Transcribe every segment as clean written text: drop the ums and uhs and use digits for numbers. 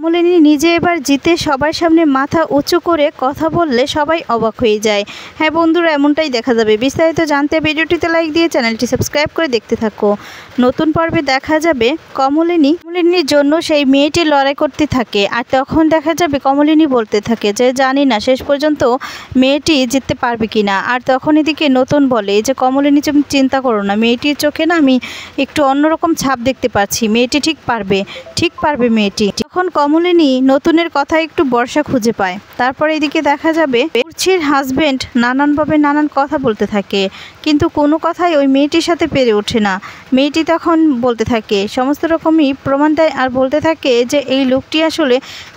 কমলিনী নিজে এবার জিতে সবার সামনে মাথা উঁচু করে কথা বললে সবাই অবাক হয়ে যায়। হ্যাঁ বন্ধুরা, এমনটাই দেখা যাবে। বিস্তারিত জানতে ভিডিওটিতে লাইক দিয়ে চ্যানেলটি সাবস্ক্রাইব করে দেখতে থাকো। নতুন পর্বে দেখা যাবে কমলিনীর জন্য সেই মেয়েটি লড়াই করতে থাকে। আর তখন দেখা যাবে কমলিনী বলতে থাকে যে জানি না শেষ পর্যন্ত মেয়েটি জিততে পারবে কিনা। আর তখন এদিকে নতুন বলে যে কমলিনী তুমি চিন্তা করো না, মেয়েটির চোখে না আমি একটু অন্যরকম ছাপ দেখতে পাচ্ছি, মেয়েটি ঠিক পারবে মেয়েটি। তখন কমলিনী নতুনের কথা একটু ভরসা খুঁজে পায়। তারপরে এদিকে দেখা যাবে কুর্চির হাজবেন্ড নানানভাবে নানান কথা বলতে থাকে, কিন্তু কোনো কথাই ওই মেয়েটির সাথে পেরে ওঠে না। মেয়েটি তখন বলতে থাকে সমস্ত রকমই প্রমাণ দেয় আর বলতে থাকে যে এই লোকটি আসলে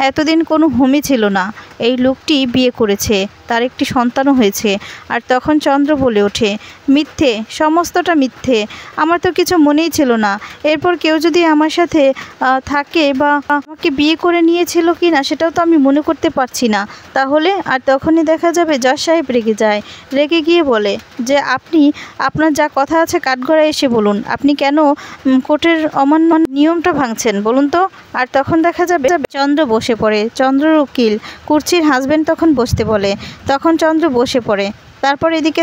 এতদিন কোনো হোমই ছিল না, এই লোকটি বিয়ে করেছে, তার একটি সন্তানও হয়েছে। আর তখন চন্দ্র বলে ওঠে মিথ্যে, সমস্তটা মিথ্যে, আমার তো কিছু মনেই ছিল না। এরপর কেউ যদি আমার সাথে থাকে বা আমাকে বিয়ে করে নিয়েছিল কি না সেটাও তো আমি মনে করতে পারছি না তাহলে। আর তখনই দেখা যাবে জজ সাহেব রেগে গিয়ে বলে যে আপনি আপনার যা কথা আছে কাঠগড়ায় এসে বলুন, আপনি কেন কোর্টের অমান্য নিয়মটা ভাঙছেন বলুন তো। আর তখন দেখা যাবে চন্দ্র বসে পড়ে, চন্দ্রর উকিল কুর্চির হাজবেন্ড তখন বসতে বলে, তখন চন্দ্র বসে পড়ে। তারপর এদিকে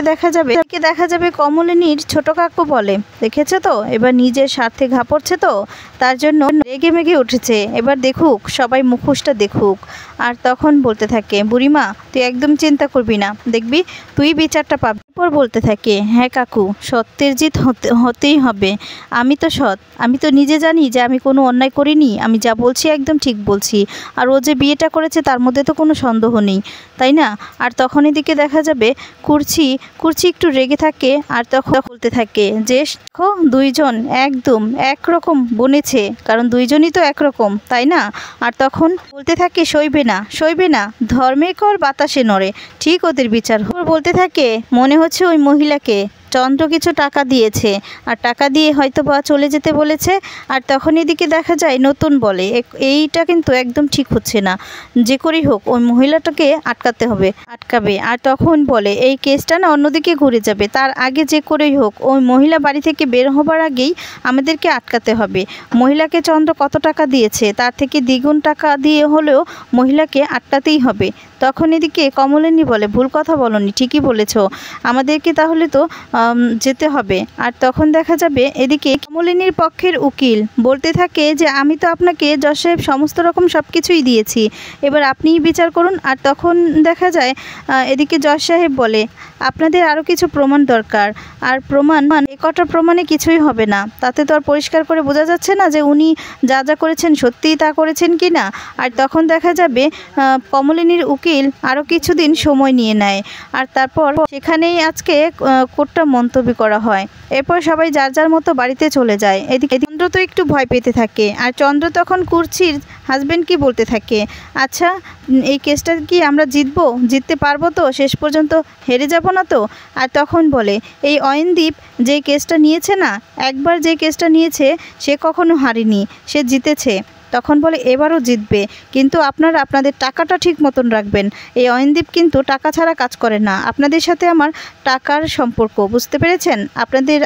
দেখা যাবে কমলিনীর ছোট কাকু বলে দেখেছে তো এবার নিজের স্বার্থে ঘাপড়ছে তো, তার জন্য রেগে মেগে উঠেছে, এবার দেখুক সবাই মুখোশটা দেখুক। আর তখন বলতে থাকে বুড়িমা তুই একদম চিন্তা করবি না, দেখবি তুই বিচারটা পাবি। এরপর বলতে থাকে হ্যাঁ কাকু, সত্যের জিত হতেই হবে, আমি তো সৎ, আমি তো নিজে জানি যে আমি কোনো অন্যায় করিনি, আমি যা বলছি একদম ঠিক বলছি। আর ও যে বিয়েটা করেছে তার মধ্যে তো কোনো সন্দেহ নেই, তাই না। আর তখন এদিকে দেখা যাবে কুর্চি একটু রেগে থাকে। আর তখন বলতে থাকে যে দুইজন একদম একরকম বনেছে, কারণ দুইজনই তো একরকম, তাই না। আর তখন বলতে থাকে সইবে না, ধর্মে কর বাতাসে নড়ে, ঠিক ওদের বিচার। বলতে থাকে মনে হচ্ছে ওই মহিলাকে চন্দ্র কিছু টাকা দিয়েছে, আর টাকা দিয়ে হয়তো বা চলে যেতে বলেছে। আর তখন এদিকে দেখা যায় নতুন বলে এইটা কিন্তু একদম ঠিক হচ্ছে না, যে করেই হোক ওই মহিলাটাকে আটকাবে। আর তখন বলে এই কেসটা না অন্যদিকে ঘুরে যাবে, তার আগে যে করেই হোক ওই মহিলা বাড়ি থেকে বের হবার আগেই আমাদেরকে আটকাতে হবে। মহিলাকে চন্দ্র কত টাকা দিয়েছে তার থেকে দ্বিগুণ টাকা দিয়ে হলেও মহিলাকে আটকাতেই হবে। তখন এদিকে কমলিনী বলে ভুল কথা বলনি, ঠিকই বলেছ, আমাদেরকে তাহলে তো যেতে হবে। আর তখন দেখা যাবে এদিকে কমলিনীর পক্ষের উকিল বলতে থাকে যে আমি তো আপনাকে জজ সাহেব সমস্ত রকম সব কিছুই দিয়েছি, এবার আপনিই বিচার করুন। আর তখন দেখা যায় এদিকে জজ সাহেব বলে আপনাদের আরও কিছু প্রমাণ দরকার, আর প্রমাণ কটা প্রমাণে কিছুই হবে না, তাতে তো আর পরিষ্কার করে বোঝা যাচ্ছে না যে উনি যা যা করেছেন সত্যিই তা করেছেন কি না। আর তখন দেখা যাবে কমলিনীর উকিল আরও কিছুদিন সময় নিয়ে নেয়। আর তারপর সেখানেই আজকে কোর্টটা মন্তব্য করা হয়। এরপর সবাই যার যার মতো বাড়িতে চলে যায়। এদিকে চন্দ্র তো একটু ভয় পেতে থাকে। আর চন্দ্র তখন কুর্চির হাজবেন্ড কি বলতে থাকে আচ্ছা এই কেসটা কি আমরা জিততে পারবো তো, শেষ পর্যন্ত হেরে যাব না তো। আর তখন বলে এই অয়নদীপ যে কেসটা নিয়েছে না, একবার যে কেসটা নিয়েছে সে কখনো হারেনি, সে জিতেছে। তখন বলে এবারও জিতবে, কিন্তু আপনারা আপনাদের টাকাটা ঠিক মতন রাখবেন, এই অয়নদীপ কিন্তু টাকা ছাড়া কাজ করে না, আপনাদের সাথে আমার টাকার সম্পর্ক, বুঝতে পেরেছেন,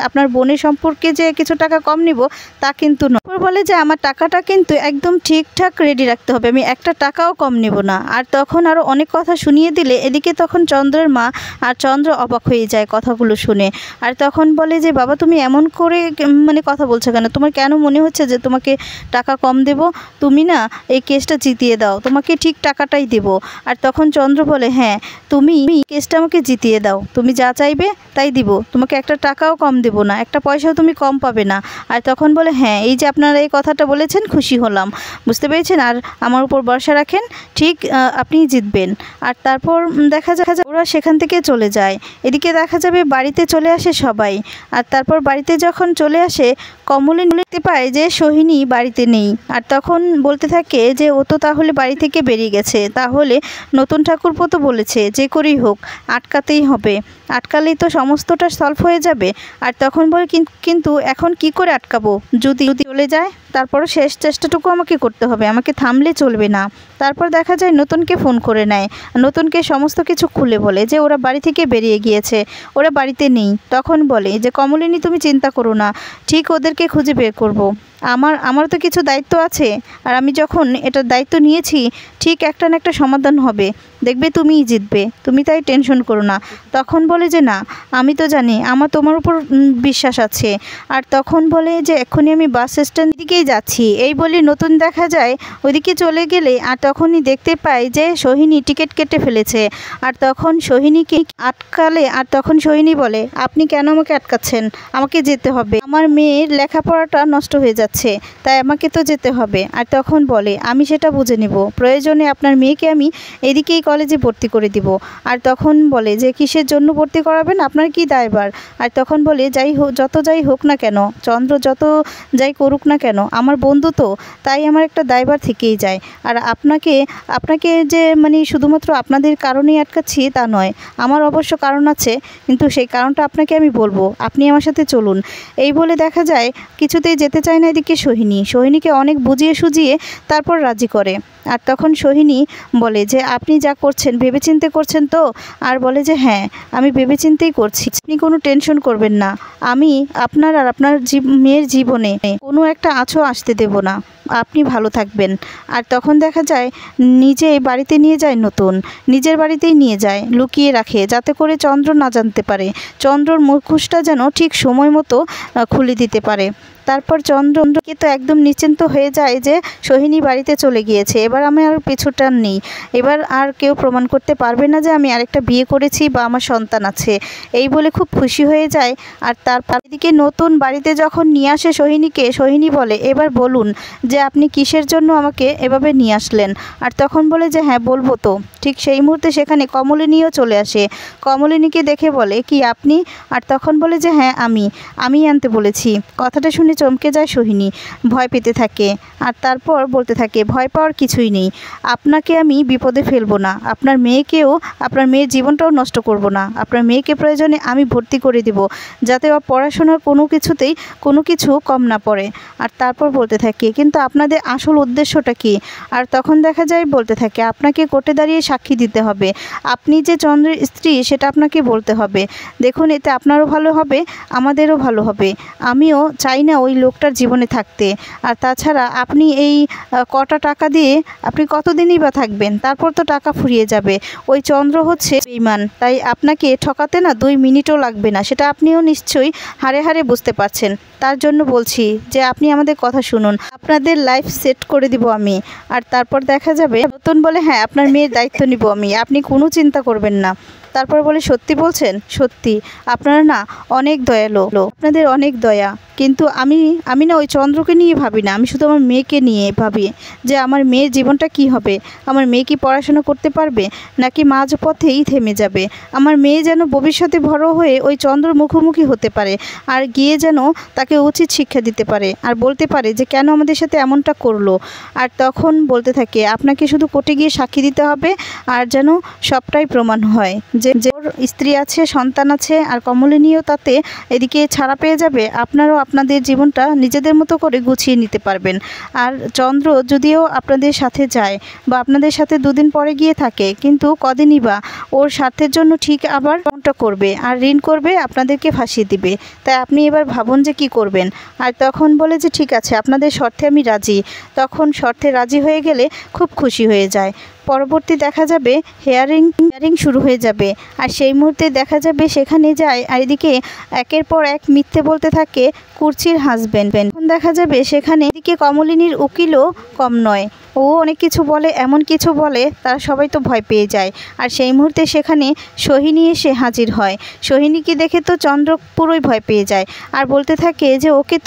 আপনার বোনের সম্পর্কে যে কিছু টাকা কম নিব তা কিন্তু নয়। বলে যে আমার টাকাটা কিন্তু একদম ঠিকঠাক রেডি রাখতে হবে, আমি একটা টাকাও কম নেব না। আর তখন আরও অনেক কথা শুনিয়ে দিলে এদিকে তখন চন্দ্রের মা আর চন্দ্র অবাক হয়ে যায় কথাগুলো শুনে। আর তখন বলে যে বাবা তুমি এমন করে কথা বলছো কেন, তোমার কেন মনে হচ্ছে যে তোমাকে টাকা কম দেব, তুমি না এই কেসটা জিতিয়ে দাও, তোমাকে ঠিক টাকাটাই দেব। আর তখন চন্দ্র বলে হ্যাঁ তুমি কেসটা আমাকে জিতিয়ে দাও, তুমি যা চাইবে তাই দিব, তোমাকে একটা টাকাও কম দেব না, একটা পয়সাও তুমি কম পাবে না। আর তখন বলে হ্যাঁ এই যে আপনারা এই কথাটা বলেছেন খুশি হলাম, বুঝতে পেরেছেন, আর আমার উপর ভরসা রাখেন, ঠিক আপনি জিতবেন। আর তারপর দেখা যায় ওরা সেখান থেকে চলে যায়। এদিকে দেখা যাবে বাড়িতে চলে আসে সবাই। আর তারপর বাড়িতে যখন চলে আসে কমলিনী দেখতে পায় যে সোহিনী বাড়িতে নেই। আর তখন বলতে থাকে যে ও তো তাহলে বাড়ি থেকে বেরিয়ে গেছে, তাহলে নতুন ঠাকুরপো তো বলেছে যে করেই হোক আটকাতেই হবে, আটকালেই তো সমস্তটা সলভ হয়ে যাবে। আর তখন বলে কিন্তু এখন কি করে আটকাবো, যদি চলে যায় তারপরও শেষ চেষ্টাটুকু আমাকে করতে হবে, আমাকে থামলে চলবে না। তারপর দেখা যায় নতুনকে ফোন করে নেয়, নতুনকে সমস্ত কিছু খুলে বলে যে ওরা বাড়ি থেকে বেরিয়ে গিয়েছে, ওরা বাড়িতে নেই। তখন বলে যে কমলিনী তুমি চিন্তা করো না, ঠিক ওদেরকে খুঁজে বের করব। আমার তো কিছু দায়িত্ব আছে, আর আমি যখন এটার দায়িত্ব নিয়েছি ঠিক একটা না একটা সমাধান হবে, দেখবে তুমিই জিতবে, তুমি তাই টেনশন করো না। তখন বলে যে না, আমি তো জানি, আমার তোমার উপর বিশ্বাস আছে। আর তখন বলে যে এক্ষুনি আমি বাস স্ট্যান্ড দিকেই যাচ্ছি। এই বলে নতুন দেখা যায় ওইদিকে চলে গেলে আর তখনই দেখতে পাই যে সোহিনী টিকিট কেটে ফেলেছে। আর তখন সোহিনীকে আটকালে, আর তখন সোহিনী বলে আপনি কেন আমাকে আটকাচ্ছেন, আমাকে যেতে হবে, আমার মেয়ের লেখাপড়াটা নষ্ট হয়ে যাচ্ছে, তাই আমাকে তো যেতে হবে। আর তখন বলে আমি সেটা বুঝে নেব, প্রয়োজনে আপনার মেয়েকে আমি এদিকেই কলেজে ভর্তি করে দিব। আর তখন বলে যে কিসের জন্য ভর্তি করাবেন, আপনার কি দায়ভার। আর তখন বলে যাই হোক, যত যাই হোক না কেন, চন্দ্র যত যাই করুক না কেন, আমার বন্ধু তো, তাই আমার একটা দায়ভার থেকেই যায়। আর আপনাকে যে মানে শুধুমাত্র আপনাদের কারণেই আটকাচ্ছি তা নয়, আমার অবশ্য কারণ আছে, কিন্তু সেই কারণটা আপনাকে আমি বলবো, আপনি আমার সাথে চলুন। এই বলে দেখা যায় কিছুতেই যেতে চায় না এদিকে সোহিনীকে অনেক বুঝিয়ে সুজিয়ে তারপর রাজি করে। আর তখন সোহিনী বলে যে আপনি যা করছেন ভেবেচিন্তে করছেন তো। আর বলে যে হ্যাঁ, আমি ভেবেচিন্তেই করছি, আপনি কোনো টেনশন করবেন না, আমি আপনার আর আপনার মেয়ের জীবনে কোনো একটা আঁচও আসতে দেব না, আপনি ভালো থাকবেন। আর তখন দেখা যায় নিজে বাড়িতে নিয়ে যায়, নিজের বাড়িতেই নিয়ে যায়, লুকিয়ে রাখে যাতে করে চন্দ্র না জানতে পারে, চন্দ্রর মুখোশটা যেন ঠিক সময় মতো খুলে দিতে পারে। তারপর চন্দ্রকে তো একদম নিশ্চিন্ত হয়ে যায় যে সোহিনী বাড়িতে চলে গিয়েছে, এবার আমি আর পিছুটান নেই, এবার আর কেউ প্রমাণ করতে পারবে না যে আমি আরেকটা বিয়ে করেছি বা আমার সন্তান আছে। এই বলে খুব খুশি হয়ে যায়। আর তারপর এদিকে নতুন বাড়িতে যখন নিয়ে আসে সোহিনীকে, সোহিনী বলে এবার বলুন যে আপনি কিসের জন্য আমাকে এভাবে নিয়ে আসলেন। আর তখন বলে যে হ্যাঁ বলবো তো। ঠিক সেই মুহূর্তে সেখানে কমলিনীও চলে আসে, কমলিনীকে দেখে বলে কি আপনি। আর তখন বলে যে হ্যাঁ আমি আনতে বলেছি। কথাটা শুনে চমকে যায় সোহিনী, ভয় পেতে থাকে। আর তারপর বলতে থাকে ভয় পাওয়ার কিছুই নেই, আপনাকে আমি বিপদে ফেলবো না, আপনার মেয়ের জীবনটাও নষ্ট করব না, আপনার মেয়েকে প্রয়োজনে আমি ভর্তি করে দিব, যাতে ও পড়াশোনার কোনো কিছু কম না পড়ে। আর তারপর বলতে থাকে কিন্তু আপনাদের আসল উদ্দেশ্যটা কি। আর তখন দেখা যায় বলতে থাকে আপনাকে কোর্টে দাঁড়িয়ে সাক্ষী দিতে হবে, আপনি যে চন্দ্রের স্ত্রী সেটা আপনাকে বলতে হবে। দেখুন এতে আপনারও ভালো হবে, আমাদেরও ভালো হবে, আমিও চাই না ওই লোকটার জীবনে থাকতে। আর তাছাড়া আপনি এই কটা টাকা দিয়ে আপনি কতদিনই বা থাকবেন, তারপর তো টাকা ফুরিয়ে যাবে। ওই চন্দ্র হচ্ছে বেঈমান, তাই আপনাকে ঠকাতে না 2 মিনিটও লাগবে না, সেটা আপনিও নিশ্চয়ই হাড়ে হাড়ে বুঝতে পারছেন। তার জন্য বলছি যে আপনি আমাদের কথা শুনুন, আপনাদের লাইফ সেট করে দিব আমি। আর তারপর দেখা যাবে নতুন বলে হ্যাঁ আপনার মেয়ের দায়িত্ব নিব আমি, আপনি কোনো চিন্তা করবেন না। তারপর বলে সত্যি বলছেন? সত্যি, আপনারা না অনেক দয়ালু, আপনাদের অনেক দয়া। কিন্তু আমি না ওই চন্দ্রকে নিয়ে ভাবি না, আমি শুধু আমার মেয়েকে নিয়ে ভাবি যে আমার মেয়ের জীবনটা কি হবে, আমার মেয়ে কি পড়াশোনা করতে পারবে নাকি মাঝপথেই থেমে যাবে। আমার মেয়ে যেন ভবিষ্যতে বড় হয়ে ওই চন্দ্র মুখোমুখি হতে পারে, আর গিয়ে যেন তাকে উচিত শিক্ষা দিতে পারে, আর বলতে পারে যে কেন আমাদের সাথে এমনটা করলো। আর তখন বলতে থাকে আপনাকে শুধু কোর্টে গিয়ে সাক্ষী দিতে হবে, আর যেন সবটাই প্রমাণ হয় যে ওর স্ত্রী আছে, সন্তান আছে, আর কমলিনীও তাতে এদিকে ছাড়া পেয়ে যাবে, আপনারাও আপনাদের জীবনটা নিজেদের মতো করে গুছিয়ে নিতে পারবেন। আর চন্দ্র যদিও আপনাদের সাথে যায় বা আপনাদের সাথে 2 দিন পরে গিয়ে থাকে, কিন্তু কদিনই বা ওর স্বার্থের জন্য ঠিক আবার এমনটা করবে, আর ঋণ করবে, আপনাদেরকে ফাঁসিয়ে দিবে। তাই আপনি এবার ভাবুন যে কি করবেন। আর তখন বলে যে ঠিক আছে, আপনাদের শর্তে আমি রাজি। তখন শর্তে রাজি হয়ে গেলে খুব খুশি হয়ে যায়। পরবর্তী দেখা যাবে হেয়ারিং শুরু হয়ে যাবে, আর সেই মুহূর্তে দেখা যাবে সেখানে যায়, আর এদিকে একের পর এক মিথ্যে বলতে থাকে কুর্চির হাজবেন্ড। এখন দেখা যাবে সেখানে এদিকে কমলিনীর উকিলও কম নয়, ও অনেক কিছু বলে, এমন কিছু বলে তারা সবাই তো ভয় পেয়ে যায়। আর সেই মুহূর্তে সেখানে সোহিনী এসে হাজির হয়, সোহিনীকে দেখে তো চন্দ্র পুরোই ভয় পেয়ে যায়, আর বলতে থাকে যে ওকে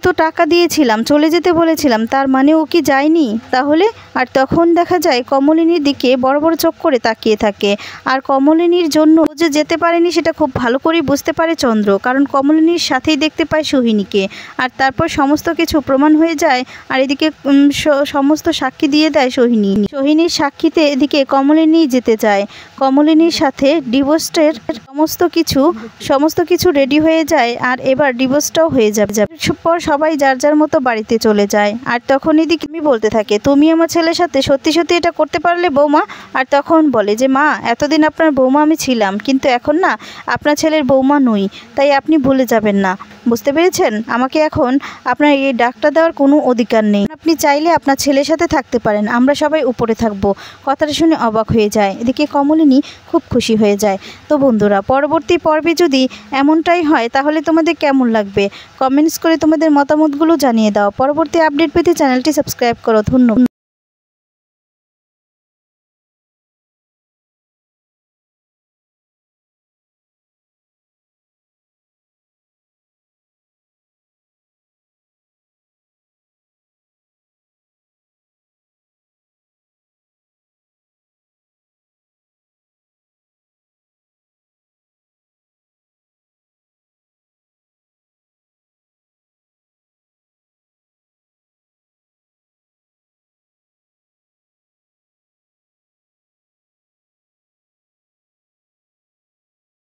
তো টাকা দিয়েছিলাম, চলে যেতে বলেছিলাম, তার মানে ও কি যায়নি তাহলে। আর তখন দেখা যায় কমলিনী কমলিনীর দিকে বড় বড় চোখ করে তাকিয়ে থাকে। আর কমলিনীর জন্য যে যেতে পারেনি সেটা খুব ভালো করেই বুঝতে পারে চন্দ্র, কারণ কমলিনীর সাথেই দেখতে পায় সোহিনীকে। আর তারপর সমস্ত কিছু প্রমাণ হয়ে যায়। আর এদিকে সমস্ত সাক্ষী দিয়ে দেয় সোহিনীর সাক্ষীতে এদিকে কমলিনী যেতে চায়। কমলিনীর সাথে ডিভোর্সের সমস্ত কিছু রেডি হয়ে যায়। আর এবার ডিভোর্সটাও হয়ে যাবে। পর সবাই যার যার মতো বাড়িতে চলে যায়। আর তখন এদিকে আমি বলতে থাকে, তুমি আমার ছেলের সাথে সত্যি সত্যি এটা করতে পারলে বৌমা? আর তখন বলে যে মা, এতদিন আপনার বৌমা আমি ছিলাম, কিন্তু এখন না আপনার ছেলের বৌমা নই, তাই আপনি ভুলে যাবেন না, বুঝতে পেরেছেন? আমাকে এখন আপনার এই ডাকটা দেওয়ার কোনো অধিকার নেই। আপনি চাইলে আপনার ছেলের সাথে থাকতে পারেন, আমরা সবাই উপরে থাকবো। কথাটা শুনে অবাক হয়ে যায়। এদিকে কমলিনী খুব খুশি হয়ে যায়। তো বন্ধুরা, পরবর্তী পর্বে যদি এমনটাই হয় তাহলে তোমাদের কেমন লাগবে কমেন্টস করে তোমাদের মতামতগুলো জানিয়ে দাও। পরবর্তী আপডেট পেতে চ্যানেলটি সাবস্ক্রাইব করো। ধন্যবাদ।